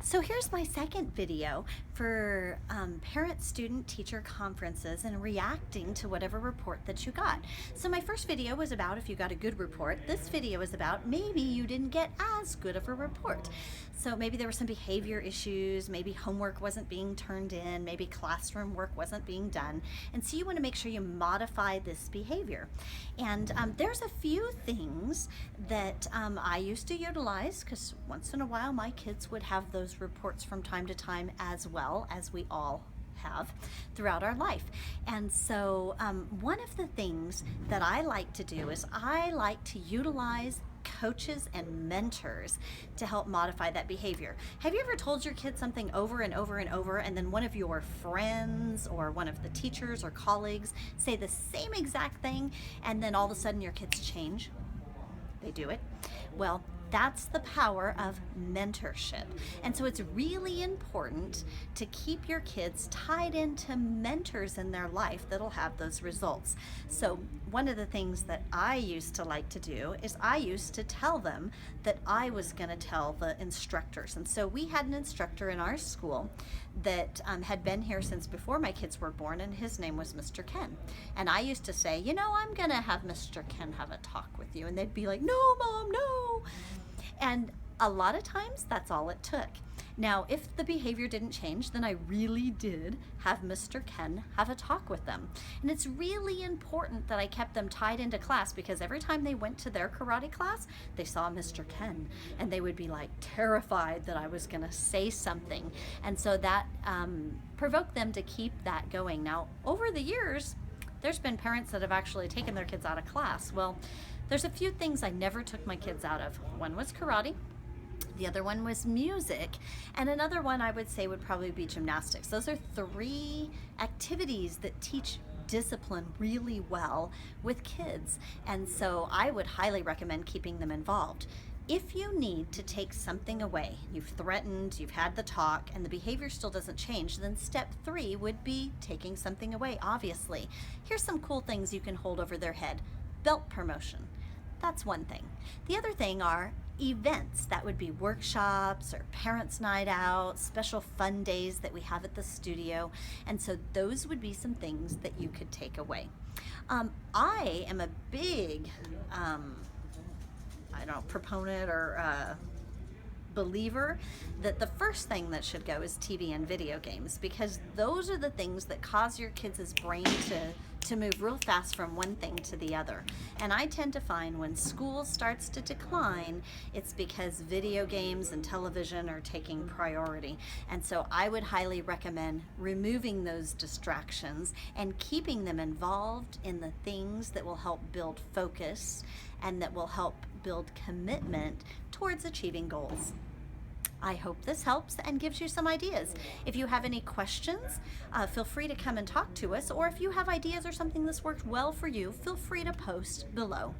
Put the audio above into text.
So here's my second video for parent, student, teacher conferences and reacting to whatever report that you got. So my first video was about if you got a good report. This video is about maybe you didn't get as good of a report. So maybe there were some behavior issues, maybe homework wasn't being turned in, maybe classroom work wasn't being done. And so you want to make sure you modify this behavior. And there's a few things that I used to utilize because once in a while my kids would have those reports from time to time, as well as we all have throughout our life. And so one of the things that I like to do is I like to utilize coaches and mentors to help modify that behavior. Have you ever told your kid something over and over and over, and then one of your friends or one of the teachers or colleagues say the same exact thing, and then all of a sudden your kids change? They do it. Well, that's the power of mentorship. And so it's really important to keep your kids tied into mentors in their life that'll have those results. So one of the things that I used to like to do is I used to tell them that I was going to tell the instructors. And so we had an instructor in our school that had been here since before my kids were born, and his name was Mr. Ken. And I used to say, you know, I'm going to have Mr. Ken have a talk with you. And they'd be like, no, Mom, no. And a lot of times that's all it took. Now, if the behavior didn't change, then I really did have Mr. Ken have a talk with them. And it's really important that I kept them tied into class, because every time they went to their karate class, they saw Mr. Ken and they would be like terrified that I was gonna say something. And so that provoked them to keep that going. Now, over the years, there's been parents that have actually taken their kids out of class. Well, there's a few things I never took my kids out of. One was karate, the other one was music, and another one I would say would probably be gymnastics. Those are three activities that teach discipline really well with kids, and so I would highly recommend keeping them involved. If you need to take something away, you've threatened, you've had the talk, and the behavior still doesn't change, then step 3 would be taking something away, obviously. Here's some cool things you can hold over their head. Belt promotion. That's one thing. The other thing are events. That would be workshops or parents' night out, special fun days that we have at the studio. And so those would be some things that you could take away. I am a big, proponent or believer that the first thing that should go is TV and video games, because those are the things that cause your kids' brain to move real fast from one thing to the other. And I tend to find when school starts to decline, it's because video games and television are taking priority. And so I would highly recommend removing those distractions and keeping them involved in the things that will help build focus and that will help build commitment towards achieving goals. I hope this helps and gives you some ideas. If you have any questions, feel free to come and talk to us, or if you have ideas or something that's worked well for you, feel free to post below.